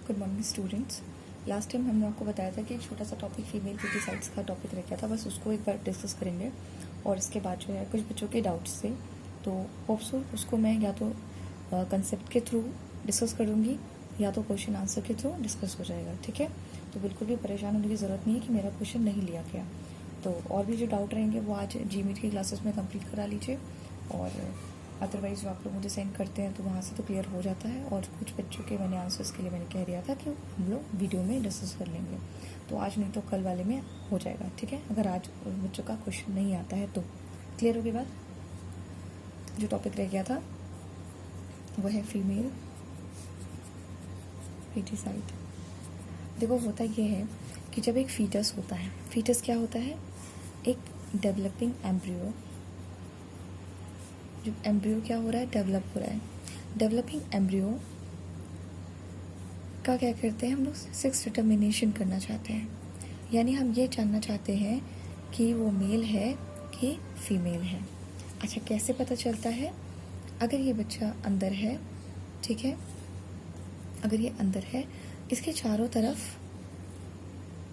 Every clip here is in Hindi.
Good morning students. Last time हमने आपको बताया था कि एक छोटा सा टॉपिक फीमेल क्रिटिसाइड्स का टॉपिक रह गया था, बस उसको एक बार डिस्कस करेंगे। और इसके बाद जो है कुछ बच्चों के डाउट्स थे, तो होप्सो उसको मैं या तो कंसेप्ट के थ्रू डिस्कस करूँगी या तो क्वेश्चन आंसर के थ्रू डिस्कस हो जाएगा। ठीक है, तो बिल्कुल भी परेशान होने की ज़रूरत नहीं है कि मेरा क्वेश्चन नहीं लिया गया। तो और भी जो डाउट रहेंगे वो आज जीमीट की क्लासेस में कंप्लीट करा लीजिए, और अदरवाइज़ जो आप लोग मुझे सेंड करते हैं तो वहाँ से तो क्लियर हो जाता है। और कुछ बच्चों के मैंने आंसर्स के लिए मैंने कह दिया था कि हम लोग वीडियो में डिस्कस कर लेंगे, तो आज नहीं तो कल वाले में हो जाएगा। ठीक है, अगर आज बच्चों का क्वेश्चन नहीं आता है तो क्लियर हो गई बात। जो टॉपिक रह गया था वो है फीमेल फीटिसाइड। देखो, होता ये है कि जब एक फीटस होता है, फीटस क्या होता है? एक डेवलपिंग एम्ब्रियो। जब एम्ब्रियो क्या हो रहा है? डेवलप हो रहा है। डेवलपिंग एम्ब्रियो का क्या करते हैं हम लोग? सेक्स डिटर्मिनेशन करना चाहते हैं, यानी हम ये जानना चाहते हैं कि वो मेल है कि फीमेल है। अच्छा, कैसे पता चलता है? अगर ये बच्चा अंदर है, ठीक है, अगर ये अंदर है, इसके चारों तरफ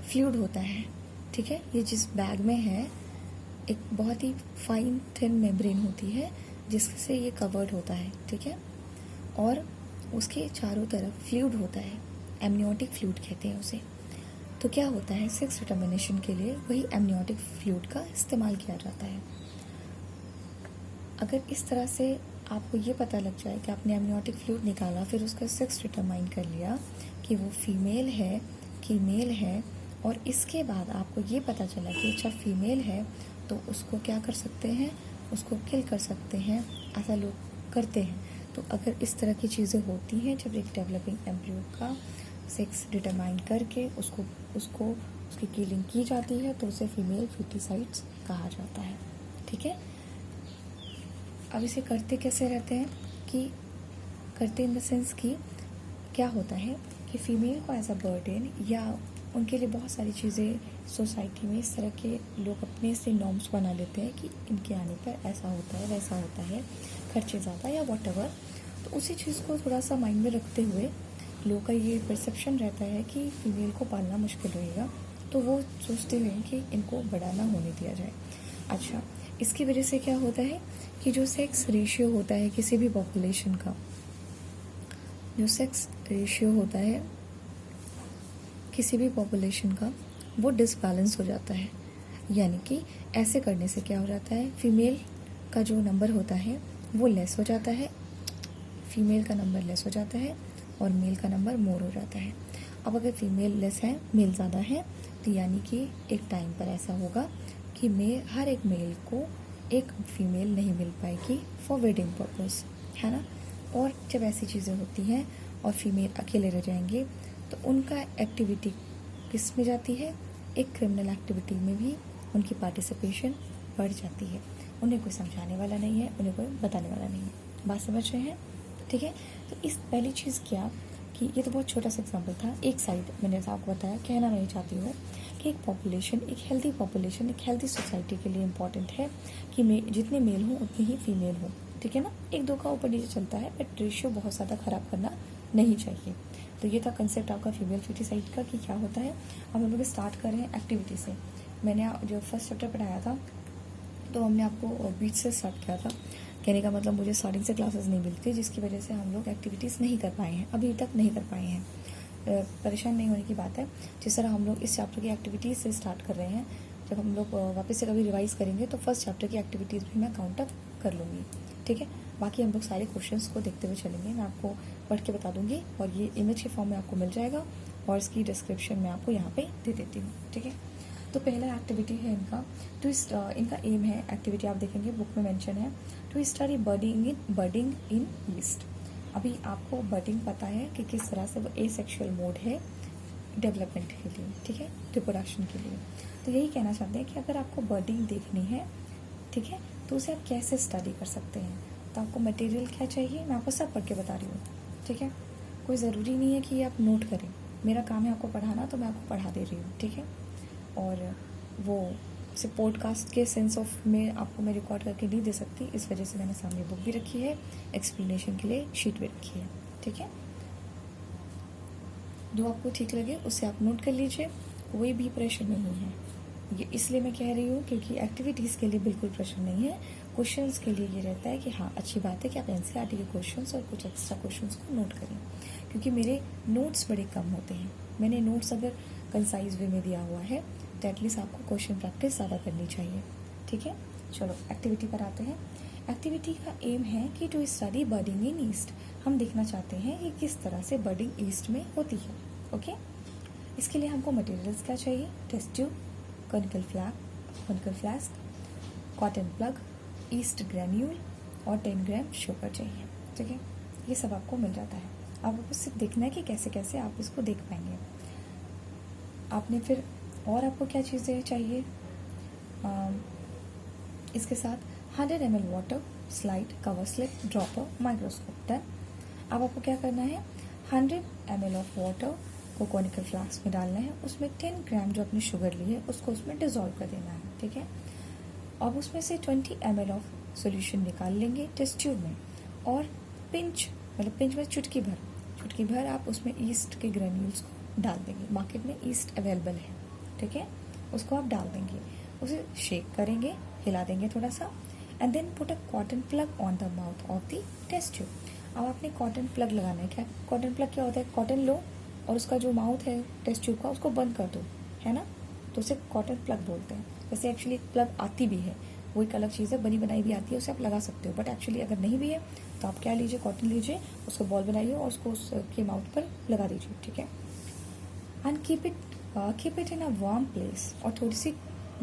फ्लूइड होता है। ठीक है, ये जिस बैग में है एक बहुत ही फाइन थिन मेम्ब्रेन होती है जिससे ये कवर्ड होता है। ठीक है, और उसके चारों तरफ फ्लूइड होता है, एमनियोटिक फ्लूइड कहते हैं उसे। तो क्या होता है, सेक्स डिटर्मिनेशन के लिए वही एमनियोटिक फ्लूइड का इस्तेमाल किया जाता है। अगर इस तरह से आपको ये पता लग जाए कि आपने एमनियोटिक फ्लूइड निकाला, फिर उसका सेक्स डिटरमाइन कर लिया कि वो फीमेल है कि मेल है, और इसके बाद आपको ये पता चला कि अच्छा फीमेल है, तो उसको क्या कर सकते हैं? उसको किल कर सकते हैं। ऐसा लोग करते हैं। तो अगर इस तरह की चीज़ें होती हैं, जब एक डेवलपिंग एम्ब्रियो का सेक्स डिटरमाइन करके उसको उसकी किलिंग की जाती है, तो उसे फीमेल फीटिसाइड्स कहा जाता है। ठीक है, अब इसे करते कैसे रहते हैं कि करते इन द सेंस कि क्या होता है कि फीमेल को एज अ बर्डन, या उनके लिए बहुत सारी चीज़ें सोसाइटी में इस तरह के लोग अपने से नॉर्म्स बना लेते हैं कि इनके आने पर ऐसा होता है, वैसा होता है, खर्चे ज़्यादा या वॉटएवर। तो उसी चीज़ को थोड़ा सा माइंड में रखते हुए लोगों का ये परसेप्शन रहता है कि फीमेल को पालना मुश्किल रहेगा, तो वो सोचते हुए कि इनको बड़ा ना होने दिया जाए। अच्छा, इसकी वजह से क्या होता है कि जो सेक्स रेशियो होता है किसी भी पॉपुलेशन का, जो सेक्स रेशियो होता है किसी भी पॉपुलेशन का, वो डिसबैलेंस हो जाता है। यानी कि ऐसे करने से क्या हो जाता है, फीमेल का जो नंबर होता है वो लेस हो जाता है, फीमेल का नंबर लेस हो जाता है और मेल का नंबर मोर हो जाता है। अब अगर फीमेल लेस है, मेल ज़्यादा है, तो यानी कि एक टाइम पर ऐसा होगा कि हर एक मेल को एक फीमेल नहीं मिल पाएगी फॉर वेडिंग पर्पस, है ना। और जब ऐसी चीज़ें होती हैं और फीमेल अकेले रह जाएंगे, तो उनका एक्टिविटी किस में जाती है? एक क्रिमिनल एक्टिविटी में भी उनकी पार्टिसिपेशन बढ़ जाती है। उन्हें कोई समझाने वाला नहीं है, उन्हें कोई बताने वाला नहीं है। बात समझ रहे हैं? ठीक है, तो इस पहली चीज़ क्या कि ये तो बहुत छोटा सा एग्जाम्पल था, एक साइड मैंने आपको बताया। कहना मैं चाहती हूँ कि एक पॉपुलेशन, एक हेल्दी पॉपुलेशन, एक हेल्दी सोसाइटी के लिए इम्पॉर्टेंट है कि जितने मेल हों उतनी ही फीमेल हो। ठीक है ना, एक दो का ऊपर नीचे चलता है, बट रेशियो बहुत ज़्यादा ख़राब करना नहीं चाहिए। तो ये था कंसेप्ट आपका फीमेल फीटिसाइड का कि क्या होता है। अब हम लोग स्टार्ट कर रहे हैं एक्टिविटी से। मैंने जो फर्स्ट चैप्टर पढ़ाया था तो हमने आपको बीच से स्टार्ट किया था। कहने का मतलब मुझे स्टार्टिंग से क्लासेस नहीं मिलती, जिसकी वजह से हम लोग एक्टिविटीज़ नहीं कर पाए हैं, अभी तक नहीं कर पाए हैं। परेशान नहीं होने की बात है। जिस तरह हम लोग इस चैप्टर की एक्टिविटीज़ से स्टार्ट कर रहे हैं, जब हम लोग वापस से कभी रिवाइज़ करेंगे तो फर्स्ट चैप्टर की एक्टिविटीज़ भी मैं काउंट अप कर लूँगी। ठीक है, बाकी हम लोग सारे क्वेश्चंस को देखते हुए चलेंगे। मैं आपको पढ़ के बता दूंगी और ये इमेज के फॉर्म में आपको मिल जाएगा, और इसकी डिस्क्रिप्शन में आपको यहाँ पे दे देती हूँ। ठीक है, तो पहला एक्टिविटी है इनका, तो इनका एम है, एक्टिविटी आप देखेंगे बुक में मेंशन है, टू स्टडी बर्डिंग इन ईस्ट। अभी आपको बर्डिंग पता है कि किस तरह से वो एसेक्सुअल मोड है डेवलपमेंट के लिए, ठीक है, रिप्रोडक्शन के लिए। तो यही कहना चाहते हैं कि अगर आपको बर्डिंग देखनी है, ठीक है, तो उसे आप कैसे स्टडी कर सकते हैं। तो आपको मटेरियल क्या चाहिए, मैं आपको सब पढ़ के बता रही हूँ। ठीक है, कोई ज़रूरी नहीं है कि आप नोट करें, मेरा काम है आपको पढ़ाना, तो मैं आपको पढ़ा दे रही हूँ। ठीक है, और वो से पॉडकास्ट के सेंस ऑफ में आपको मैं रिकॉर्ड करके नहीं दे सकती, इस वजह से मैंने सामने बुक भी रखी है, एक्सप्लेनेशन के लिए शीट भी रखी है। ठीक है, जो आपको ठीक लगे उसे आप नोट कर लीजिए, कोई भी प्रेशर नहीं है। ये इसलिए मैं कह रही हूँ क्योंकि एक्टिविटीज़ के लिए बिल्कुल प्रेशर नहीं है। क्वेश्चंस के लिए ये रहता है कि हाँ अच्छी बात है कि आप एनसीईआरटी के क्वेश्चंस और कुछ एक्स्ट्रा क्वेश्चंस को नोट करें, क्योंकि मेरे नोट्स बड़े कम होते हैं। मैंने नोट्स अगर कंसाइज वे में दिया हुआ है तो एटलीस्ट आपको क्वेश्चन प्रैक्टिस ज़्यादा करनी चाहिए। ठीक है, चलो एक्टिविटी पर आते हैं। एक्टिविटी का एम है कि टू स्टडी बर्डिंग इन ईस्ट। हम देखना चाहते हैं कि किस तरह से बर्डिंग ईस्ट में होती है। ओके, इसके लिए हमको मटेरियल्स क्या चाहिए? Test tube, conical flask, cotton plug, yeast granule और 10 ग्राम शुगर चाहिए। ठीक है, ये सब आपको मिल जाता है। अब आपको सिर्फ देखना है कि कैसे कैसे आप इसको देख पाएंगे। आपने फिर और आपको क्या चीज़ें चाहिए? इसके साथ 100 ml water, slide, cover slip, dropper, microscope. Done. अब आपको क्या करना है? 100 ml ऑफ वाटर को कॉनिकल फ्लास्क में डालना है, उसमें 10 ग्राम जो आपने शुगर ली है उसको उसमें डिजोल्व कर देना है। ठीक है, अब उसमें से 20 ml ऑफ सॉल्यूशन निकाल लेंगे टेस्ट ट्यूब में, और पिंच में चुटकी भर आप उसमें ईस्ट के ग्रेन्यूल्स को डाल देंगे। मार्केट में ईस्ट अवेलेबल है। ठीक है, उसको आप डाल देंगे, उसे शेक करेंगे, हिला देंगे थोड़ा सा, and then put a cotton plug on the mouth of the test tube. अब आपने कॉटन प्लग लगाना है। क्या कॉटन प्लग क्या होता है? कॉटन लो और उसका जो माउथ है टेस्ट ट्यूब का उसको बंद कर दो, है ना, तो उसे कॉटन प्लग बोलते हैं। वैसे एक्चुअली प्लग आती भी है, वो एक अलग चीज़ है, बनी बनाई भी आती है, उसे आप लगा सकते हो, बट एक्चुअली अगर नहीं भी है तो आप क्या लीजिए, कॉटन लीजिए, उसको बॉल बनाइए और उसको उसके माउथ पर लगा दीजिए। ठीक है, and keep it in a warm place, और थोड़ी सी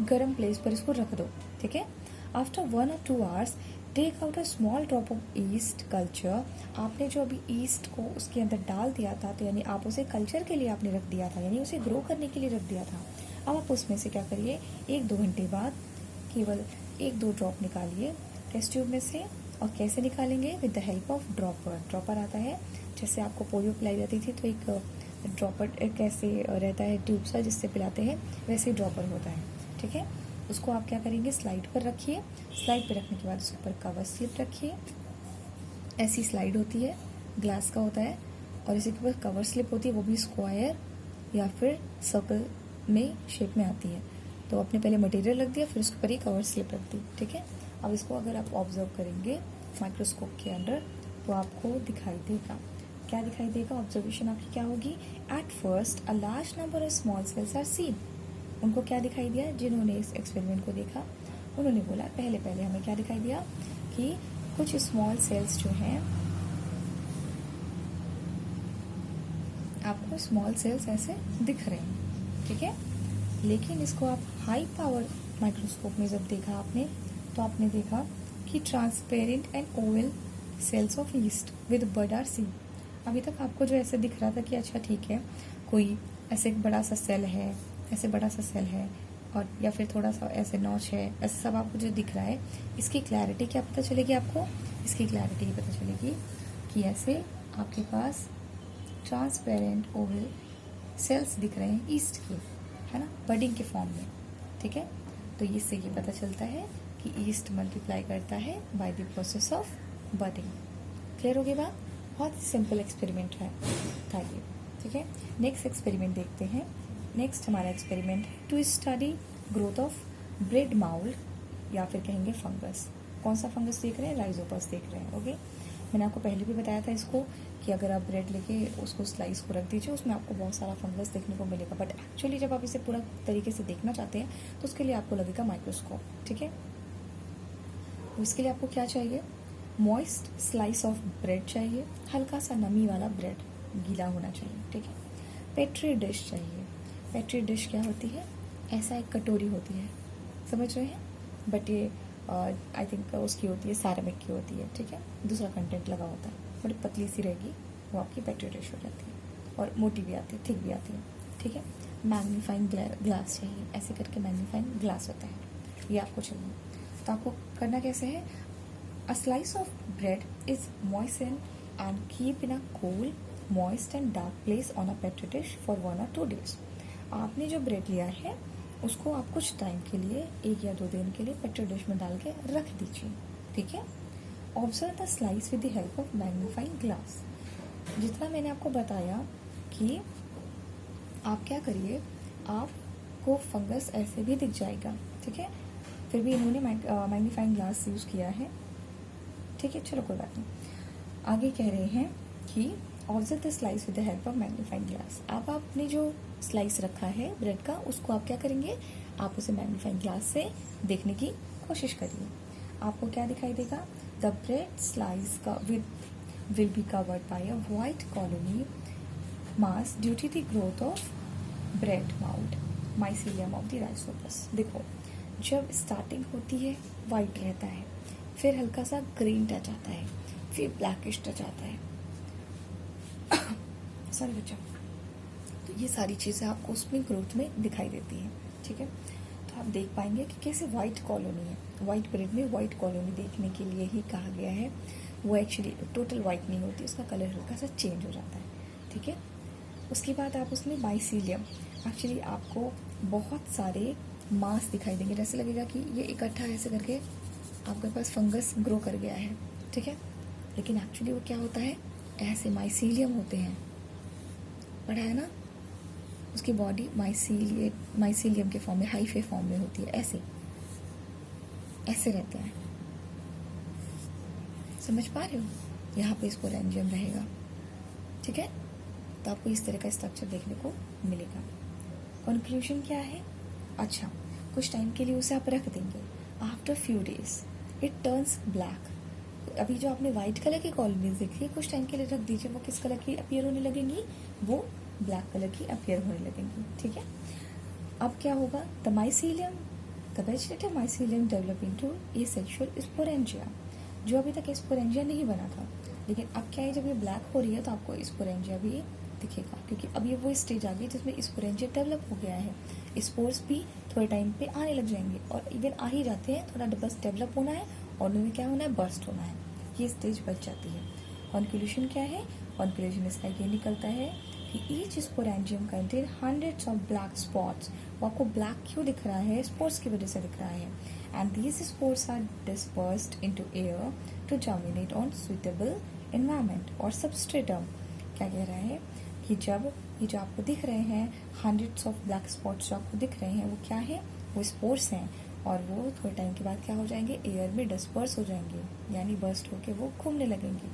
गर्म प्लेस पर इसको रख दो। ठीक है, after 1 or 2 hours take out a small drop of yeast culture. आपने जो अभी ईस्ट को उसके अंदर डाल दिया था, तो यानी आप उसे कल्चर के लिए आपने रख दिया था, यानी उसे ग्रो करने के लिए रख दिया था। अब आप उसमें से क्या करिए, 1-2 घंटे बाद केवल 1-2 ड्रॉप निकालिए टेस्ट ट्यूब में से। और कैसे निकालेंगे? With the help of dropper आता है, जैसे आपको पोलियो पिलाई जाती थी तो एक ड्रॉपर कैसे रहता है ट्यूब सा जिससे पिलाते हैं, वैसे ही ड्रॉपर होता है। ठीक है, उसको आप क्या करेंगे, स्लाइड पर रखिए। स्लाइड पर रखने के बाद उसके ऊपर कवर स्लिप रखिए। ऐसी स्लाइड होती है, ग्लास का होता है, और इसी के ऊपर कवर स्लिप होती है, वो भी स्क्वायर या फिर सर्कल में शेप में आती है। तो आपने पहले मटेरियल रख दिया, फिर उसके ऊपर ही कवर स्लिप रख दी। ठीक है, अब इसको अगर आप ऑब्जर्व करेंगे माइक्रोस्कोप के अंदर तो आपको दिखाई देगा। क्या दिखाई देगा? ऑब्जर्वेशन आपकी क्या होगी? At first a large number of small cells are seen. उनको क्या दिखाई दिया? जिन्होंने इस एक्सपेरिमेंट को देखा उन्होंने बोला पहले हमें क्या दिखाई दिया कि कुछ स्मॉल सेल्स जो हैं, आपको स्मॉल सेल्स ऐसे दिख रहे हैं। ठीक है, लेकिन इसको आप हाई पावर माइक्रोस्कोप में जब देखा आपने, तो आपने देखा कि transparent and oval cells of yeast with bud are seen. अभी तक आपको जो ऐसे दिख रहा था कि अच्छा ठीक है, कोई ऐसे बड़ा सा सेल है, ऐसे बड़ा सा सेल है, और या फिर थोड़ा सा ऐसे नॉच है, ऐसे सब आपको जो दिख रहा है, इसकी क्लैरिटी क्या पता चलेगी आपको? इसकी क्लैरिटी ये पता चलेगी कि ऐसे आपके पास ट्रांसपेरेंट ओवल सेल्स दिख रहे हैं ईस्ट के, है ना, बडिंग के फॉर्म में। ठीक है, तो इससे ये पता चलता है कि ईस्ट मल्टीप्लाई करता है by the process of budding. Clear हो गई बात? बहुत ही सिंपल एक्सपेरिमेंट था ये। ठीक है, नेक्स्ट एक्सपेरिमेंट देखते हैं। नेक्स्ट हमारा एक्सपेरिमेंट है to study growth of bread mould, या फिर कहेंगे फंगस। कौन सा फंगस देख रहे हैं? राइजोपस देख रहे हैं। ओके, मैंने आपको पहले भी बताया था इसको कि अगर आप ब्रेड लेके उसको स्लाइस को रख दीजिए, उसमें आपको बहुत सारा फंगस देखने को मिलेगा, बट एक्चुअली जब आप इसे पूरा तरीके से देखना चाहते हैं तो उसके लिए आपको लगेगा माइक्रोस्कोप। ठीक है, तो इसके लिए आपको क्या चाहिए? मॉइस्ट स्लाइस ऑफ ब्रेड चाहिए, हल्का सा नमी वाला ब्रेड, गीला होना चाहिए। ठीक है, पेट्री डिश चाहिए। पेट्री डिश क्या होती है? ऐसा एक कटोरी होती है, समझ रहे हैं, बट ये आई थिंक उसकी होती है, सैरामिक की होती है। ठीक है, दूसरा कंटेंट लगा होता है, बड़ी पतली सी रहेगी, वो आपकी पेट्री डिश हो जाती है, और मोटी भी आती है, थिक भी आती है। ठीक है, मैग्नीफाइंग ग्लास चाहिए, ऐसे करके मैग्नीफाइंग ग्लास होता है, ये आपको चाहिए। तो आपको करना कैसे है? A slice of bread is moistened and keep in a cool, moist and dark place on a petri dish for 1 or 2 days। आपने जो ब्रेड लिया है उसको आप कुछ टाइम के लिए, 1 या 2 दिन के लिए पेट्री डिश में डाल के रख दीजिए। ठीक है, observe the slice with the help of magnifying glass. जितना मैंने आपको बताया कि आप क्या करिए, आपको फंगस ऐसे भी दिख जाएगा, ठीक है, फिर भी इन्होंने मैग्नीफाइंग ग्लास यूज़ किया है, ठीक है, चलो कोई बात नहीं। आगे कह रहे हैं कि observe the slice with the help of magnifying glass. आप आपने जो स्लाइस रखा है ब्रेड का, उसको आप क्या करेंगे, आप उसे मैग्नीफाइंग ग्लास से देखने की कोशिश करिए। आपको क्या दिखाई देगा, द ब्रेड स्लाइस का will be covered by a white colony mass due to the growth of bread mould mycelium of the rhizopus. देखो, जब स्टार्टिंग होती है वाइट रहता है, फिर हल्का सा ग्रीन टच आता है, फिर ब्लैकिश टच आता है। सॉरी बच्चा। तो ये सारी चीज़ें आपको उसमें ग्रोथ में दिखाई देती हैं, ठीक है। तो आप देख पाएंगे कि कैसे वाइट कॉलोनी है, वाइट ब्रेड में वाइट कॉलोनी देखने के लिए ही कहा गया है। वो एक्चुअली टोटल वाइट नहीं होती, उसका कलर हल्का सा चेंज हो जाता है, ठीक है। उसके बाद आप उसमें माइसीलियम, एक्चुअली आपको बहुत सारे मास दिखाई देंगे, जैसे लगेगा कि ये इकट्ठा ऐसे करके आपके पास फंगस ग्रो कर गया है, ठीक है, लेकिन एक्चुअली वो क्या होता है, ऐसे माइसीलियम होते हैं, पढ़ा है ना। उसकी बॉडी माइसीलियम के फॉर्म में, हाइफे फॉर्म में होती है, ऐसे ऐसे रहते हैं, समझ पा रहे हो। यहाँ पे स्पोरेंजियम रहेगा, ठीक है, तो आपको इस तरह का स्ट्रक्चर देखने को मिलेगा। कंक्लूजन क्या है, अच्छा, कुछ टाइम के लिए उसे आप रख देंगे, after few days it turns black. अभी जो आपने व्हाइट कलर की कॉलोनीज देखी है, कुछ टाइम के लिए रख दीजिए, वो किस कलर की अपीयर होने लगेंगी, वो ब्लैक कलर की अपीयर होने लगेंगी, ठीक है। अब क्या होगा, the mycelium, the vegetative mycelium develop into asexual sporangia. जो अभी तक स्पोरेंजिया नहीं बना था, लेकिन अब क्या है, जब ये ब्लैक हो रही है तो आपको स्पोरेंजिया भी दिखेगा, क्योंकि अब ये वो स्टेज आ गई जिसमें स्पोरेंजिया डेवलप हो गया है। स्पोर्स भी थोड़े टाइम पे आने लग जाएंगे, और इवन आ ही जाते हैं, थोड़ा बस डेवलप होना है और उनमें क्या होना है, बर्स्ट होना है, ये स्टेज बच जाती है। कंक्लूजन क्या है, कंक्लूजन इसका ये निकलता है कि each sporangium contain hundreds of black spots. वो आपको ब्लैक क्यों दिख रहा है, स्पोर्स की वजह से दिख रहा है। And these spores are dispersed into air to germinate on suitable environment और सबस्ट्रेटम। क्या कह रहा है कि जब ये जो आपको दिख रहे हैं हंड्रेड्स ऑफ ब्लैक स्पॉट्स जो आपको दिख रहे हैं, वो क्या है, वो स्पोर्स हैं, और वो थोड़े टाइम के बाद क्या हो जाएंगे, एयर में डिस्पर्स हो जाएंगे, यानी बर्स्ट होके वो घूमने लगेंगे।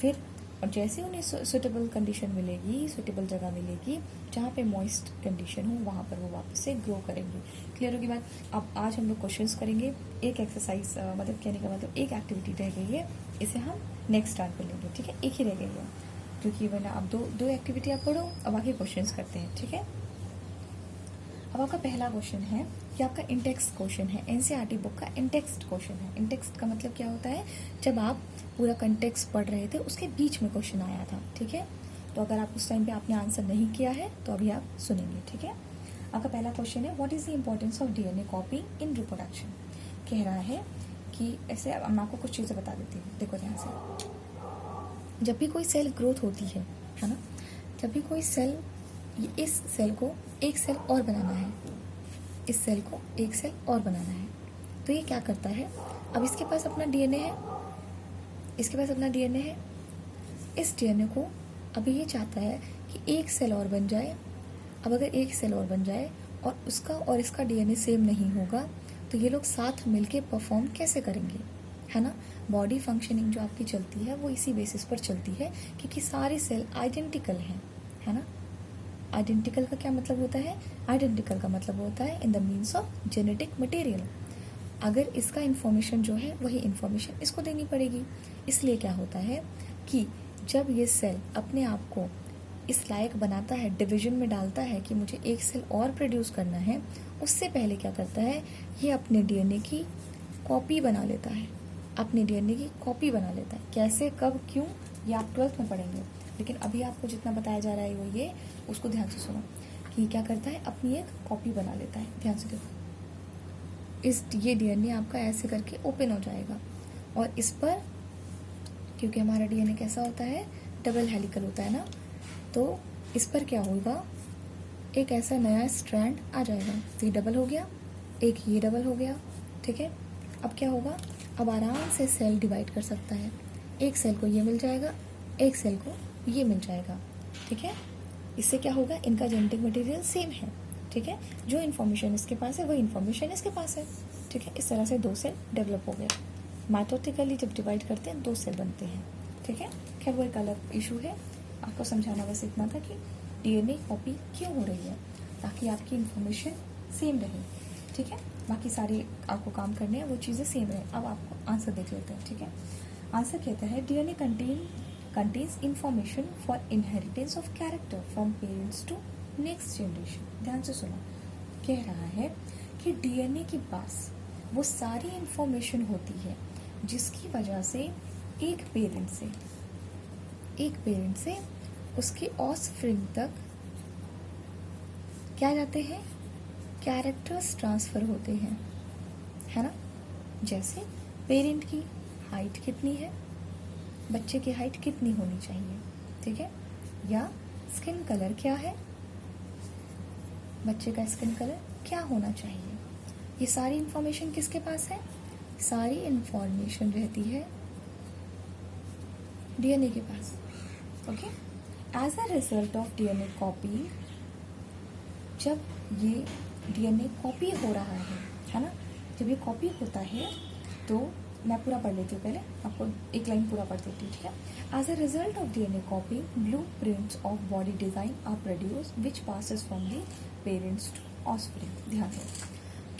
फिर और जैसे उन्हें सुटेबल कंडीशन मिलेगी, सुटेबल जगह मिलेगी जहाँ पे मॉइस्ट कंडीशन हो, वहाँ पर वो वापस से ग्रो करेंगे। क्लियर होगी बात। अब आज हम लोग क्वेश्चंस करेंगे, एक एक्सरसाइज मतलब कहने का मतलब एक एक्टिविटी रह गई है, इसे हम नेक्स्ट स्टार्ट कर लेंगे, ठीक है, एक ही रह गई है, क्योंकि वरना अब दो एक्टिविटी आप पढ़ो, अब आगे क्वेश्चंस करते हैं, ठीक है। अब आपका पहला क्वेश्चन है, ये आपका इंटेक्स्ट क्वेश्चन है, एनसीईआरटी बुक का इंटेक्स्ट क्वेश्चन है। इंटेक्स्ट का मतलब क्या होता है, जब आप पूरा कंटेक्स्ट पढ़ रहे थे उसके बीच में क्वेश्चन आया था, ठीक है। तो अगर आप उस टाइम पे आपने आंसर नहीं किया है तो अभी आप सुनेंगे, ठीक है। आपका पहला क्वेश्चन है, what is the importance of DNA copy in reproduction. कह रहा है कि ऐसे, अब मैं आपको कुछ चीज़ें बता देती हूँ, देखो ध्यान से। जब भी कोई सेल ग्रोथ होती है ना, जब भी कोई सेल, इस सेल को एक सेल और बनाना है, इस सेल को एक सेल और बनाना है, तो ये क्या करता है, अब इसके पास अपना डीएनए है, इसके पास अपना डीएनए है, इस डीएनए को अभी ये चाहता है कि एक सेल और बन जाए। अब अगर एक सेल और बन जाए और उसका और इसका डीएनए सेम नहीं होगा, तो ये लोग साथ मिलके परफॉर्म कैसे करेंगे, है ना। बॉडी फंक्शनिंग जो आपकी चलती है वो इसी बेसिस पर चलती है, क्योंकि सारे सेल आइडेंटिकल हैं, है ना। आइडेंटिकल का क्या मतलब होता है, आइडेंटिकल का मतलब होता है in the means of genetic material. अगर इसका इन्फॉर्मेशन जो है वही इन्फॉर्मेशन इसको देनी पड़ेगी। इसलिए क्या होता है कि जब ये सेल अपने आप को इस लायक बनाता है, डिवीजन में डालता है कि मुझे एक सेल और प्रोड्यूस करना है, उससे पहले क्या करता है, ये अपने डीएनए की कॉपी बना लेता है, अपने डीएनए की कॉपी बना लेता है। कैसे, कब, क्यों, ये आप 12th में पढ़ेंगे, लेकिन अभी आपको जितना बताया जा रहा है वो ये, उसको ध्यान से सुनो कि क्या करता है, अपनी एक कॉपी बना लेता है। ध्यान से देखो, ये डीएनए आपका ऐसे करके ओपन हो जाएगा, और इस पर, क्योंकि हमारा डीएनए कैसा होता है, डबल हेलिकल होता है ना, तो इस पर क्या होगा, एक ऐसा नया स्ट्रैंड आ जाएगा। तो ये डबल हो गया, एक ये डबल हो गया, ठीक है। अब क्या होगा, अब आराम से सेल डिवाइड कर सकता है, एक सेल को ये मिल जाएगा, एक सेल को ये मिल जाएगा, ठीक है। इससे क्या होगा, इनका जेनेटिक मटेरियल सेम है, ठीक है, जो इन्फॉर्मेशन इसके पास है वही इन्फॉर्मेशन इसके पास है, ठीक है। इस तरह से 2 सेल डेवलप हो गए। माइटोटिकली जब डिवाइड करते हैं 2 सेल बनते हैं, ठीक है। खैर वो एक अलग इशू है, आपको समझाना बस इतना था कि डीएनए कॉपी क्यों हो रही है, ताकि आपकी इन्फॉर्मेशन सेम रहे, ठीक है। बाकी सारे आपको काम करने हैं, वो चीज़ें सेम रहे। अब आपको आंसर देख लेते हैं, ठीक है। आंसर कहता है DNA contains information for inheritance of character from parents to next generation. ध्यान से सुनो, कह रहा है कि डीएनए के पास वो सारी इंफॉर्मेशन होती है जिसकी वजह से एक पेरेंट से उसके ऑफस्प्रिंग तक क्या जाते हैं, कैरेक्टर्स ट्रांसफर होते हैं, है ना। जैसे पेरेंट की हाइट कितनी है, बच्चे की हाइट कितनी होनी चाहिए, ठीक है, या स्किन कलर क्या है, बच्चे का स्किन कलर क्या होना चाहिए, ये सारी इंफॉर्मेशन किसके पास है, सारी इंफॉर्मेशन रहती है डीएनए के पास, okay. As a result of DNA copy, जब ये डीएनए कॉपी हो रहा है ना, जब ये कॉपी होता है तो मैं पूरा पढ़ लेती हूँ, पहले आपको एक लाइन पूरा पढ़ देती हूँ, ठीक है। As a result of DNA copy, blue prints of body design are produce which passes from the parents to offspring. ध्यान दो,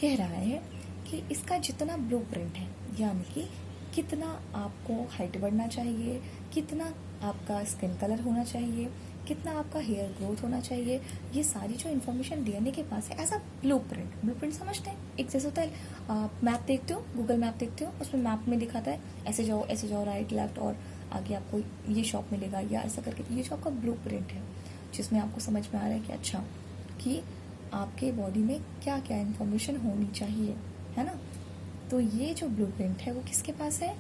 कह रहा है कि इसका जितना ब्लू प्रिंट है, यानी कि कितना आपको हाइट बढ़ना चाहिए, कितना आपका स्किन कलर होना चाहिए, कितना आपका हेयर ग्रोथ होना चाहिए, ये सारी जो इन्फॉर्मेशन डीएनए के पास है, ऐसा ब्लू प्रिंट समझते हैं। एक जैसे होता है मैप देखते हो, गूगल मैप देखते हो, उसमें मैप में दिखाता है ऐसे जाओ राइट लेफ्ट और आगे आपको ये शॉप मिलेगा या ऐसा करके। ये जो आपका ब्लू प्रिंट है जिसमें आपको समझ में आ रहा है कि अच्छा कि आपके बॉडी में क्या क्या इन्फॉर्मेशन होनी चाहिए, है ना। तो ये जो ब्लू प्रिंट है वो किसके पास है,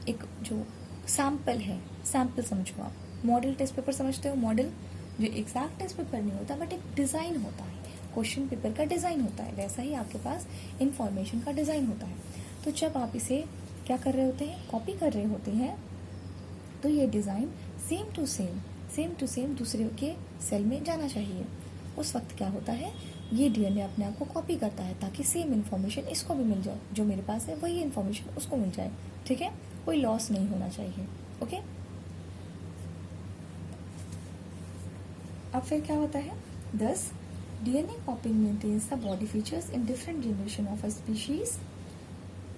एक जो सैंपल है, सैंपल समझो आप, मॉडल टेस्ट पेपर समझते हो, मॉडल जो एग्जैक्ट टेस्ट पेपर नहीं होता बट एक डिज़ाइन होता है, क्वेश्चन पेपर का डिज़ाइन होता है, वैसा ही आपके पास इंफॉर्मेशन का डिज़ाइन होता है। तो जब आप इसे क्या कर रहे होते हैं, कॉपी कर रहे होते हैं, तो ये डिज़ाइन सेम टू सेम दूसरे के सेल में जाना चाहिए। उस वक्त क्या होता है, ये डीएनए अपने आप को कॉपी करता है ताकि सेम इन्फॉर्मेशन इसको भी मिल जाए, जो मेरे पास है वही इन्फॉर्मेशन उसको मिल जाए, ठीक है, कोई लॉस नहीं होना चाहिए, ओके। अब फिर क्या होता है, thus DNA copying maintains the body features in different generation of a species.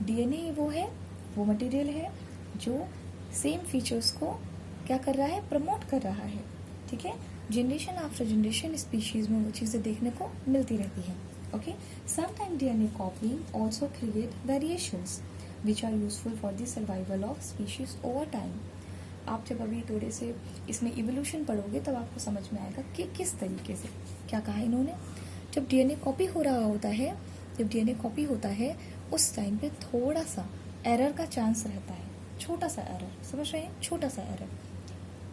DNA वो है, वो मटेरियल है जो सेम फीचर्स को क्या कर रहा है, प्रमोट कर रहा है, ठीक है। जनरेशन आफ्टर जनरेशन स्पीशीज में वो चीज़ें देखने को मिलती रहती हैं, okay. Sometime DNA copying also create variations which are useful for the survival of species over time. आप जब अभी थोड़े से इसमें इवोल्यूशन पढ़ोगे तब आपको समझ में आएगा कि किस तरीके से क्या कहा इन्होंने। जब डीएनए कॉपी हो रहा होता है, जब डीएनए कॉपी होता है उस टाइम पे थोड़ा सा एरर का चांस रहता है, छोटा सा एरर, समझ रहे हैं, छोटा सा एरर।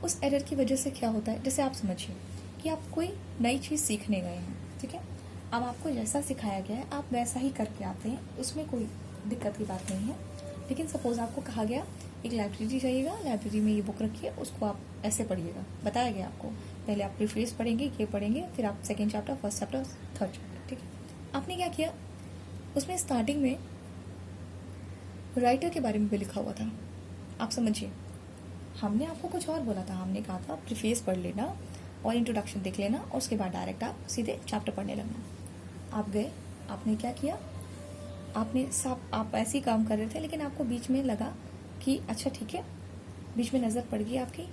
उस एरर की वजह से क्या होता है, जैसे आप समझिए कि आप कोई नई चीज़ सीखने गए हैं, ठीक है, अब आपको जैसा सिखाया गया है आप वैसा ही करके आते हैं, उसमें कोई दिक्कत की बात नहीं है। लेकिन सपोज आपको कहा गया एक लाइब्रेरी जाइएगा, लाइब्रेरी में ये बुक रखिए, उसको आप ऐसे पढ़िएगा, बताया गया आपको, पहले आप प्रीफेस पढ़ेंगे, ये पढ़ेंगे, फिर आप second chapter, first chapter, third chapter, ठीक है। आपने क्या किया, उसमें स्टार्टिंग में राइटर के बारे में भी लिखा हुआ था, आप समझिए, हमने आपको कुछ और बोला था, हमने कहा था प्रीफेस पढ़ लेना और इंट्रोडक्शन देख लेना और उसके बाद डायरेक्ट आप सीधे चैप्टर पढ़ने लगना। आप गए, आपने क्या किया, आप ऐसे ही काम कर रहे थे, लेकिन आपको बीच में लगा कि अच्छा ठीक है, बीच में नज़र पड़ गई आपकी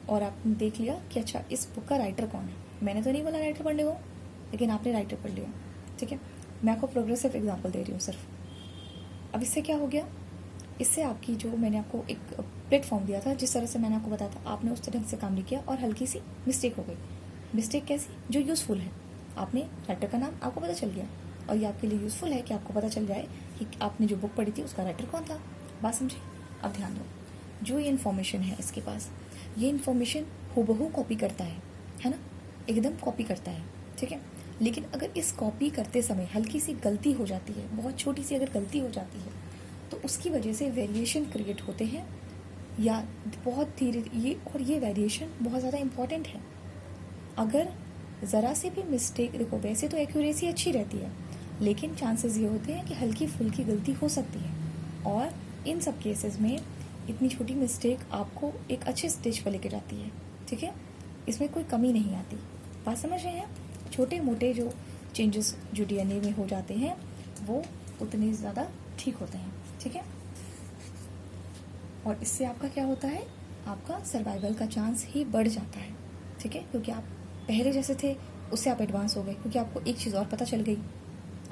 और आपने देख लिया कि अच्छा इस बुक का राइटर कौन है। मैंने तो नहीं बोला राइटर पढ़ने को, लेकिन आपने राइटर पढ़ लिया, ठीक है। मैं आपको प्रोग्रेसिव एग्जाम्पल दे रही हूँ सिर्फ। अब इससे क्या हो गया, इससे आपकी जो मैंने आपको एक प्लेटफॉर्म दिया था, जिस तरह से मैंने आपको बताया था, आपने उस तरह से काम नहीं किया और हल्की सी मिस्टेक हो गई। मिस्टेक कैसी, जो यूज़फुल है, आपने राइटर का नाम आपको पता चल गया और ये आपके लिए यूज़फुल है कि आपको पता चल जाए कि आपने जो बुक पढ़ी थी उसका राइटर कौन था। बात समझे। अब ध्यान दो, जो ये इन्फॉर्मेशन है इसके पास, ये इन्फॉर्मेशन हूबहू कॉपी करता है ना, एकदम कॉपी करता है, ठीक है। लेकिन अगर इस कॉपी करते समय हल्की सी गलती हो जाती है, बहुत छोटी सी अगर गलती हो जाती है, तो उसकी वजह से वेरिएशन क्रिएट होते हैं या बहुत धीरे, ये वेरिएशन बहुत ज़्यादा इम्पॉर्टेंट है। अगर ज़रा सी भी मिस्टेक, देखो वैसे तो एक्यूरेसी अच्छी रहती है, लेकिन चांसेस ये होते हैं कि हल्की फुल्की गलती हो सकती है, और इन सब केसेस में इतनी छोटी मिस्टेक आपको एक अच्छे स्टेज पर लेके जाती है। ठीक है, इसमें कोई कमी नहीं आती। बात समझ रहे हैं? छोटे मोटे जो चेंजेस जो डीएनए में हो जाते हैं वो उतने ज़्यादा ठीक होते हैं। ठीक है, और इससे आपका क्या होता है, आपका सर्वाइवल का चांस ही बढ़ जाता है। ठीक है, क्योंकि आप पहले जैसे थे उससे आप एडवांस हो गए, क्योंकि आपको एक चीज़ और पता चल गई।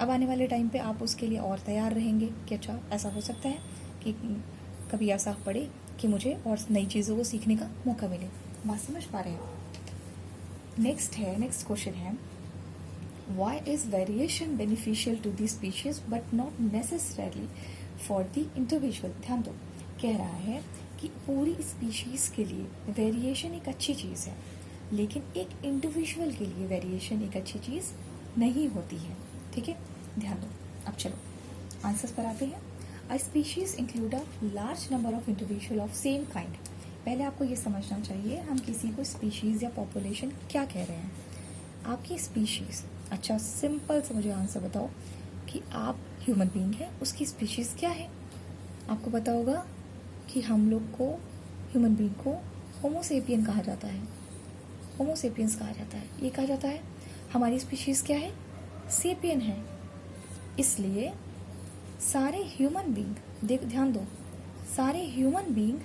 अब आने वाले टाइम पे आप उसके लिए और तैयार रहेंगे कि अच्छा ऐसा हो सकता है कि कभी ऐसा पड़े कि मुझे और नई चीज़ों को सीखने का मौका मिले। बात समझ पा रहे हैं? नेक्स्ट क्वेश्चन है, Why is variation beneficial to the species but not necessarily for the individual? ध्यान दो, कह रहा है कि पूरी स्पीशीज के लिए वेरिएशन एक अच्छी चीज़ है, लेकिन एक इंडिविजुअल के लिए वेरिएशन एक अच्छी चीज़ नहीं होती है। ठीक है, ध्यान दो। अब चलो आंसर्स पर आते हैं। A species include a large number of individual of same kind. पहले आपको ये समझना चाहिए हम किसी को स्पीशीज या पॉपुलेशन क्या कह रहे हैं। आपकी स्पीशीज, अच्छा सिंपल से मुझे आंसर बताओ कि आप ह्यूमन बीइंग है, उसकी स्पीशीज क्या है? आपको पता होगा कि हम लोग को, ह्यूमन बीइंग को होमोसेपियन कहा जाता है। होमोसेपियंस कहा जाता है। ये कहा जाता है हमारी स्पीशीज क्या है, सेपियन है। इसलिए सारे ह्यूमन बीइंग, देख ध्यान दो, सारे ह्यूमन बीइंग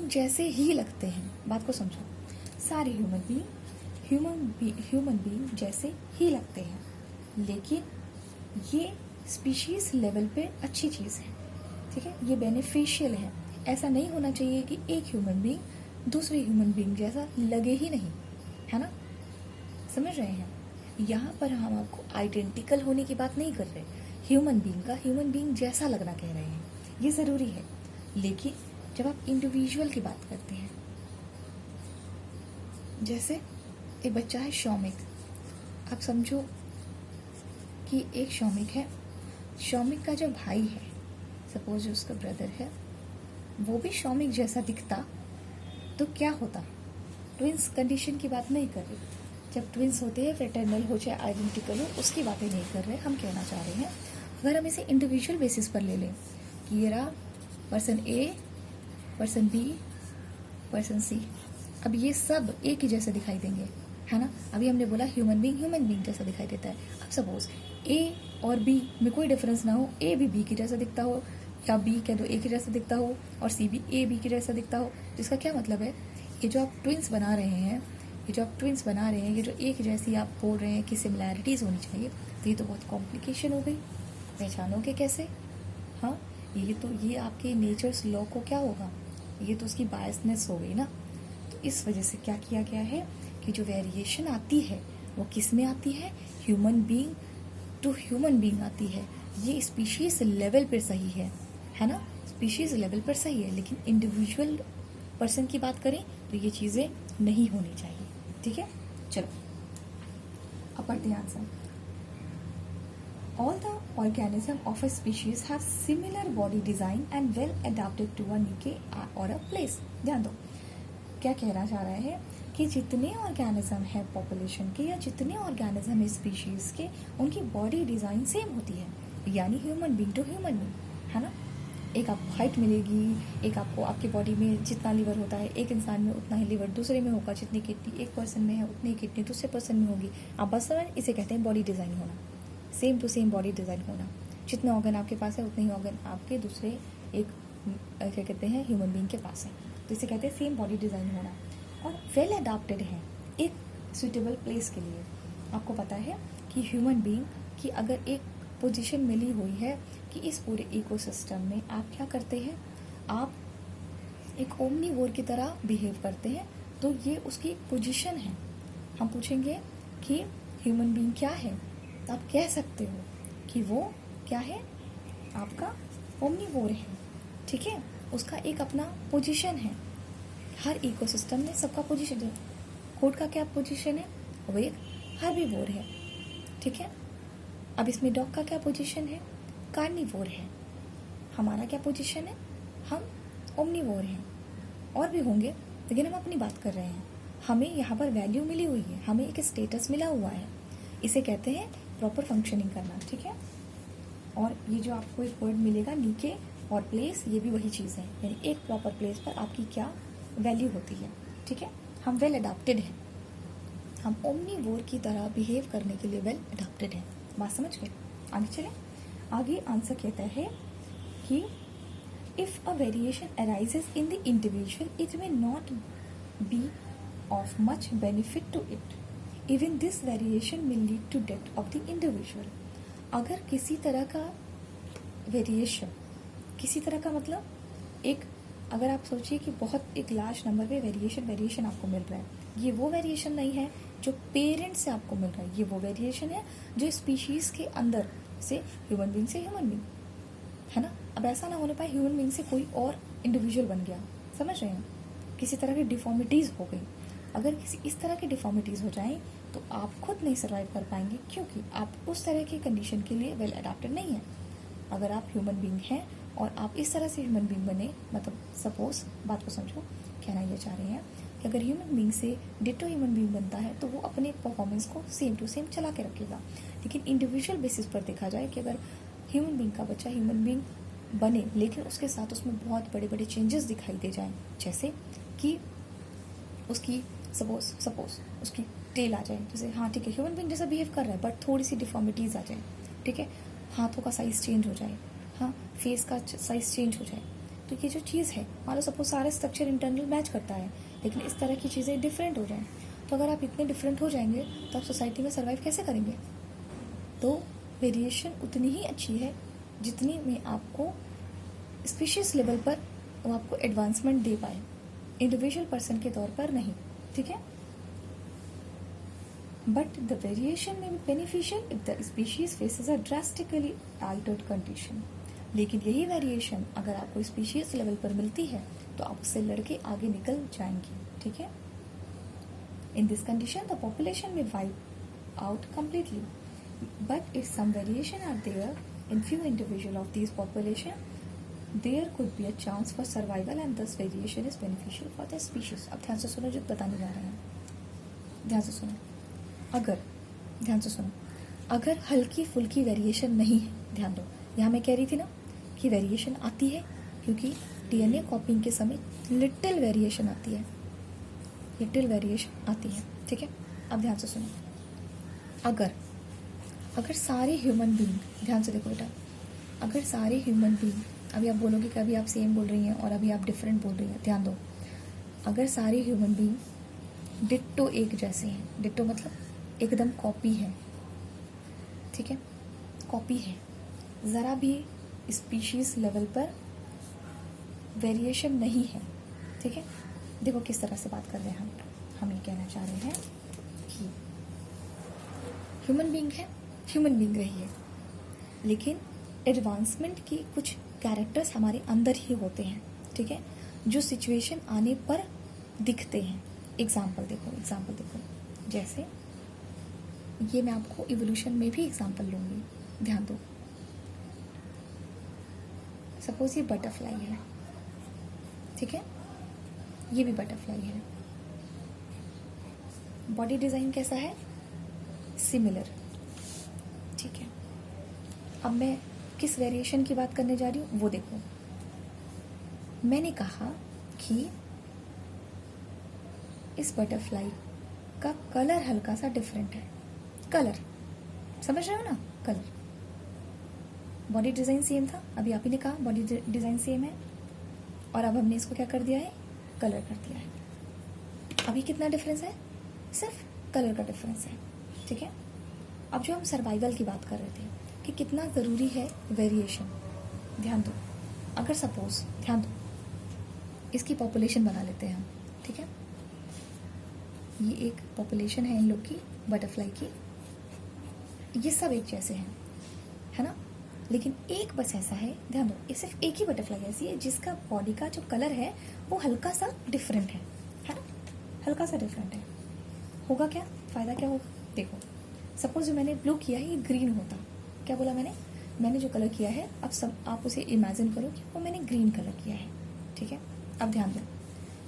जैसे ही लगते हैं। बात को समझो, सारे ह्यूमन बीइंग जैसे ही लगते हैं, लेकिन ये स्पीशीज लेवल पे अच्छी चीज़ है। ठीक है, ये बेनिफिशियल है। ऐसा नहीं होना चाहिए कि एक ह्यूमन बीइंग दूसरे ह्यूमन बीइंग जैसा लगे ही नहीं, है ना? समझ रहे हैं? यहाँ पर हम आपको आइडेंटिकल होने की बात नहीं कर रहे, ह्यूमन बीइंग का ह्यूमन बीइंग जैसा लगना कह रहे हैं। ये ज़रूरी है, लेकिन जब आप इंडिविजुअल की बात करते हैं, जैसे एक बच्चा है शौमिक, आप समझो कि एक शौमिक है, शौमिक का जो भाई है, सपोज जो उसका ब्रदर है, वो भी शौमिक जैसा दिखता तो क्या होता? ट्विंस कंडीशन की बात नहीं कर रहे। जब ट्विंस होते हैं, फ्रेटर्नल हो चाहे आइडेंटिकल हो, उसकी बातें नहीं कर रहे। हम कहना चाह रहे हैं अगर हम इसे इंडिविजुअल बेसिस पर ले लें कि ये रहा पर्सन ए, पर्सन बी, पर्सन सी, अब ये सब एक ही जैसे दिखाई देंगे, है ना? अभी हमने बोला ह्यूमन बीइंग जैसा दिखाई देता है। अब सपोज ए और बी में कोई डिफरेंस ना हो, ए भी बी की जैसा दिखता हो, या बी कह दो ए की जैसा दिखता हो, और सी भी ए बी की जैसा दिखता हो, तो इसका क्या मतलब है? ये जो आप ट्विंस बना रहे हैं, ये जो एक जैसी आप बोल रहे हैं कि सिमिलैरिटीज़ होनी चाहिए, तो ये तो बहुत कॉम्प्लिकेशन हो गई। पहचानोगे कैसे? हाँ, ये आपके नेचर्स लॉ को क्या होगा? ये तो उसकी बायसनेस हो गई ना। तो इस वजह से क्या किया गया है कि जो वेरिएशन आती है वो किस में आती है? Human being to human being आती है। ये स्पीशीज लेवल पर सही है ना? स्पीशीज लेवल पर सही है, लेकिन इंडिविजुअल पर्सन की बात करें तो ये चीज़ें नहीं होनी चाहिए। ठीक है, चलो अब पढ़ते हैं answer. All the organism of a species have similar body design and well adapted to a niche or a place. ध्यान दो, क्या कहना चाह रहा है कि जितने ऑर्गेनिज्म है पॉपुलेशन के, या जितने ऑर्गेनिज्म है स्पीशीज के, उनकी बॉडी डिज़ाइन सेम होती है, यानी human being to human being, है ना? एक आपको हाइट मिलेगी, एक आपको आपकी बॉडी में जितना लीवर होता है एक इंसान में उतना ही लीवर दूसरे में होगा, जितनी किडनी एक पर्सन में है उतनी किडनी दूसरे पर्सन में होगी। आप बस समझ, इसे कहते हैं बॉडी डिज़ाइन होना, same to same body design होना। जितने ऑर्गन आपके पास है उतने ही ऑर्गन आपके दूसरे एक क्या कहते हैं ह्यूमन बीइंग के पास है, तो इसे कहते हैं सेम बॉडी डिज़ाइन होना। और वेल अडाप्टेड है एक सुइटेबल प्लेस के लिए। आपको पता है कि ह्यूमन बीइंग की अगर एक पोजीशन मिली हुई है कि इस पूरे इकोसिस्टम में आप क्या करते हैं, आप एक ओमनीवोर की तरह बिहेव करते हैं, तो ये उसकी एक पोजीशन है। हम पूछेंगे कि ह्यूमन बीइंग क्या है, तो आप कह सकते हो कि वो क्या है, आपका ओमनीवोर है। ठीक है, उसका एक अपना पोजीशन है। हर इकोसिस्टम में सबका पोजीशन है। कोट का क्या पोजीशन है, वो एक हर्बीवोर है। ठीक है, अब इसमें डॉग का क्या पोजीशन है, कार्निवोर है। हमारा क्या पोजीशन है, हम ओमनीवोर हैं। और भी होंगे, लेकिन हम अपनी बात कर रहे हैं। हमें यहाँ पर वैल्यू मिली हुई है, हमें एक स्टेटस मिला हुआ है, इसे कहते हैं प्रॉपर फंक्शनिंग करना, ठीक है। और ये जो आपको एक वर्ड मिलेगा नीचे और प्लेस, ये भी वही चीज़ है, यानी एक प्रॉपर प्लेस पर आपकी क्या वैल्यू होती है, ठीक है। हम वेल अडाप्टेड हैं, हम ओमनीवोर की तरह बिहेव करने के लिए वेल अडाप्टेड हैं। बात समझ गए? आगे चलें। आगे आंसर कहता है कि if a variation arises in the individual it may not be of much benefit to it, even this variation will lead to death of the individual. अगर किसी तरह का वेरिएशन, किसी तरह का मतलब एक, अगर आप सोचिए कि बहुत एक लार्ज नंबर पे वेरिएशन आपको मिल रहा है, ये वो वेरिएशन नहीं है जो पेरेंट से आपको मिल रहा है, ये वो वेरिएशन है जो स्पीशीज के अंदर से ह्यूमन बीइंग से ह्यूमन बीइंग, है ना। अब ऐसा ना होने पाए ह्यूमन बीइंग से कोई और इंडिविजुअल बन गया, समझ रहे हैं, किसी तरह की डिफॉर्मिटीज हो गई। अगर किसी इस तरह की डिफॉर्मिटीज हो जाएं तो आप खुद नहीं सर्वाइव कर पाएंगे, क्योंकि आप उस तरह की कंडीशन के लिए वेल अडेप्टेड नहीं है। अगर आप ह्यूमन बीइंग हैं और आप इस तरह से ह्यूमन बीइंग बने, मतलब सपोज बात को समझो, कहना ये चाह रहे हैं कि अगर ह्यूमन बीइंग से डिटो ह्यूमन बीइंग बनता है तो वो अपने परफॉर्मेंस को सेम टू सेम चला के रखेगा। लेकिन इंडिविजुअल बेसिस पर देखा जाए कि अगर ह्यूमन बीइंग का बच्चा ह्यूमन बीइंग बने लेकिन उसके साथ उसमें बहुत बड़े बड़े चेंजेस दिखाई दे जाएं, जैसे कि उसकी सपोज उसकी टेल आ जाए, जैसे हाँ ठीक है ह्यूमन बीइंग जैसा बिहेव कर रहा है बट थोड़ी सी डिफॉर्मिटीज आ जाए, ठीक है, हाथों का साइज चेंज हो जाए, हाँ फेस का साइज चेंज हो जाए, तो ये जो चीज़ है, मान लो सपोज सारा स्ट्रक्चर इंटरनल मैच करता है लेकिन इस तरह की चीज़ें डिफरेंट हो जाएं, तो अगर आप इतने डिफरेंट हो जाएंगे तो आप सोसाइटी में सर्वाइव कैसे करेंगे। तो वेरिएशन उतनी ही अच्छी है जितनी में आपको स्पीशीज लेवल पर वो आपको एडवांसमेंट दे पाए, इंडिविजुअल पर्सन के तौर पर नहीं, ठीक है। बट द वेरिएशन में be beneficial if the species faces a drastically Altered condition. लेकिन यही वेरिएशन अगर आपको स्पीशीज लेवल पर मिलती है तो आप उससे लड़के आगे निकल जाएंगे, ठीक है। In this condition the population में wipe out completely, but if some variation are there in few individual of this population there could be a chance for survival and this variation is beneficial for the species. अब ध्यान से सुनो जो बताने जा रहे हैं, ध्यान से सुनो। ध्यान से सुनो, अगर हल्की फुल्की वेरिएशन नहीं है, ध्यान दो, यहाँ मैं कह रही थी ना कि वेरिएशन आती है क्योंकि डीएनए कॉपिंग के समय लिटिल वेरिएशन आती है, लिटिल वेरिएशन आती है, ठीक है। अब ध्यान से सुनो, अगर सारे ह्यूमन बीइंग, ध्यान से देखो बेटा, अगर सारे ह्यूमन बीइंग, अभी आप बोलोगे कि अभी आप सेम बोल रही हैं और अभी आप डिफरेंट बोल रही हैं, ध्यान दो, अगर सारे ह्यूमन बीइंग डिट्टो एक जैसे हैं, डिट्टो मतलब एकदम कॉपी है, ठीक है, कॉपी है, ज़रा भी स्पीशीज लेवल पर वेरिएशन नहीं है, ठीक है। देखो किस तरह से बात कर रहे हैं हम ये कहना चाह रहे हैं कि ह्यूमन बीइंग है, ह्यूमन बीइंग रही है, लेकिन एडवांसमेंट की कुछ कैरेक्टर्स हमारे अंदर ही होते हैं, ठीक है, जो सिचुएशन आने पर दिखते हैं। एग्जाम्पल देखो, जैसे ये मैं आपको इवोल्यूशन में भी एग्जाम्पल लूंगी, ध्यान दो। सपोज ये बटरफ्लाई है, ठीक है, ये भी बटरफ्लाई है, बॉडी डिजाइन कैसा है, सिमिलर, ठीक है। अब मैं किस वेरिएशन की बात करने जा रही हूँ वो देखो, मैंने कहा कि इस बटरफ्लाई का कलर हल्का सा डिफरेंट है, कलर समझ रहे हो ना, कलर, बॉडी डिजाइन सेम था, अभी आप ही ने कहा बॉडी डिजाइन सेम है और अब हमने इसको क्या कर दिया है, कलर कर दिया है। अभी कितना डिफरेंस है, सिर्फ कलर का डिफरेंस है, ठीक है। अब जो हम सर्वाइवल की बात कर रहे थे कि कितना ज़रूरी है वेरिएशन, ध्यान दो, अगर सपोज ध्यान दो इसकी पॉपुलेशन बना लेते हैं हम, ठीक है, ये एक पॉपुलेशन है इन लोग की, बटरफ्लाई की, ये सब एक जैसे हैं, है ना, लेकिन एक बस ऐसा है, ध्यान दो, ये सिर्फ एक ही बटरफ्लाई ऐसी है जिसका बॉडी का जो कलर है वो हल्का सा डिफरेंट है ना, हल्का सा डिफरेंट है। होगा क्या, फ़ायदा क्या होगा, देखो सपोज जो मैंने ब्लू किया है ये ग्रीन होता, क्या बोला मैंने जो कलर किया है, अब सब आप उसे इमेजिन करो कि वो मैंने ग्रीन कलर किया है, ठीक है। अब ध्यान दो,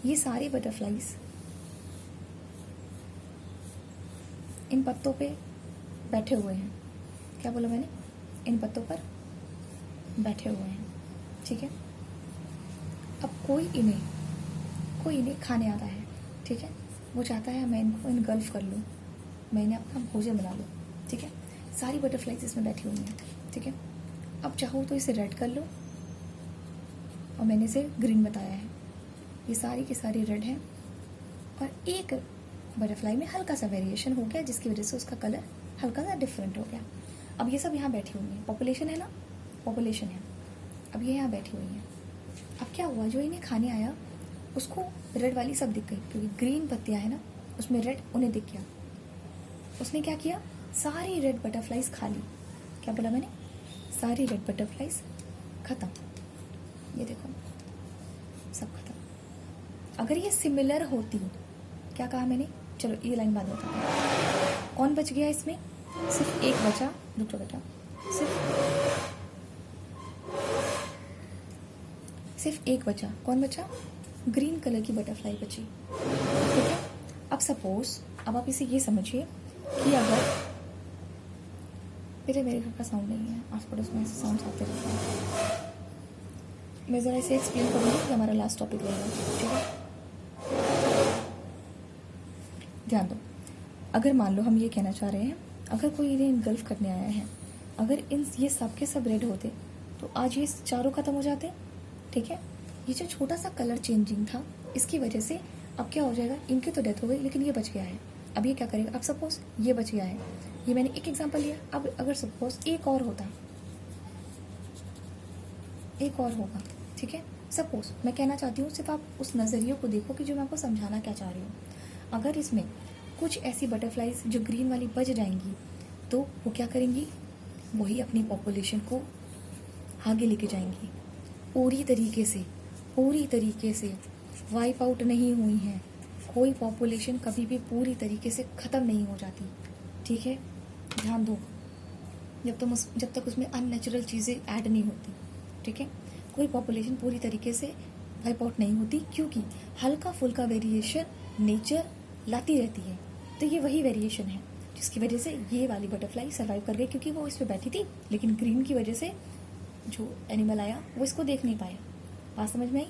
ये सारे बटरफ्लाईज इन पत्तों पे बैठे हुए हैं। क्या बोला मैंने? इन पत्तों पर बैठे हुए हैं, ठीक है। अब कोई इन्हें खाने आता है, ठीक है। वो चाहता है मैं इनको इनगल्फ कर लूँ, मैं इन्हें अपना भोजन बना लूँ, ठीक है। सारी बटरफ्लाइज इसमें बैठी हुई हैं, ठीक है। अब चाहो तो इसे रेड कर लो, और मैंने इसे ग्रीन बताया है। ये सारी की सारी रेड है, और एक बटरफ्लाई में हल्का सा वेरिएशन हो गया जिसकी वजह से उसका कलर हल्का सा डिफरेंट हो गया। अब ये सब यहाँ बैठी हुई हैं, पॉपुलेशन है ना, पॉपुलेशन है। अब ये यहाँ बैठी हुई हैं। अब क्या हुआ, जो इन्हें खाने आया उसको रेड वाली सब दिख गई, क्योंकि ग्रीन पत्तियाँ है ना, उसमें रेड उन्हें दिख गया। उसने क्या किया, सारी रेड बटरफ्लाइज खा ली। क्या बोला मैंने? सारी रेड बटरफ्लाइज खत्म। ये देखो, सब खत्म। अगर ये सिमिलर होती, क्या कहा मैंने, चलो ये लाइन बाद बता दूँ। कौन बच गया इसमें? सिर्फ एक बचा, रुक जाओ बेटा, सिर्फ एक बचा। कौन बचा? ग्रीन कलर की बटरफ्लाई बची, ठीक है। अब सपोज, अब आप इसे ये समझिए कि अगर मेरे घर का साउंड नहीं है, आस पड़ोस में ऐसे साउंड आते रहते हैं। मैं ज़रा इसे एक्सप्लेन करूँगी कि हमारा लास्ट टॉपिक रहेगा, ठीक है। ध्यान दो, अगर मान लो हम ये कहना चाह रहे हैं, अगर कोई इन्हें इनगल्फ करने आया है, अगर ये सब के सब रेड होते तो आज ये चारों खत्म हो जाते, ठीक है। ये जो छोटा सा कलर चेंजिंग था, इसकी वजह से अब क्या हो जाएगा, इनकी तो डेथ हो गई लेकिन ये बच गया है। अब ये क्या करेगा? अब सपोज ये बच गया है, ये मैंने एक एग्जांपल लिया। अब अगर सपोज एक और होता, एक और होगा, ठीक है। सपोज मैं कहना चाहती हूँ, सिर्फ आप उस नज़रिए को देखो कि जो मैं आपको समझाना क्या चाह रही हूँ। अगर इसमें कुछ ऐसी बटरफ्लाइज जो ग्रीन वाली बच जाएंगी, तो वो क्या करेंगी, वही अपनी पॉपुलेशन को आगे लेके जाएंगी। पूरी तरीके से वाइप आउट नहीं हुई हैं। कोई पॉपुलेशन कभी भी पूरी तरीके से ख़त्म नहीं हो जाती, ठीक है। ध्यान दो, जब तक उसमें अननेचुरल चीज़ें ऐड नहीं होती, ठीक है। कोई पॉपुलेशन पूरी तरीके से वाइप आउट नहीं होती, क्योंकि हल्का फुल्का वेरिएशन नेचर लाती रहती है। तो ये वही वेरिएशन है जिसकी वजह से ये वाली बटरफ्लाई सर्वाइव कर गई, क्योंकि वो इस पर बैठी थी, लेकिन ग्रीन की वजह से जो एनिमल आया वो इसको देख नहीं पाया। बात समझ में आई?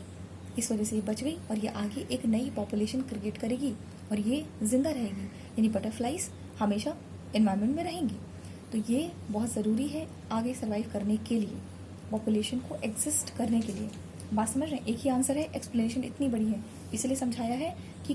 इस वजह से ये बच गई, और ये आगे एक नई पॉपुलेशन क्रिएट करेगी और ये जिंदा रहेगी, यानी बटरफ्लाइज हमेशा एनवायरनमेंट में रहेंगी। तो ये बहुत ज़रूरी है आगे सर्वाइव करने के लिए, पॉपुलेशन को एग्जिस्ट करने के लिए। बात समझ रहे हैं? एक ही आंसर है, एक्सप्लेनेशन इतनी बड़ी है, इसलिए समझाया है कि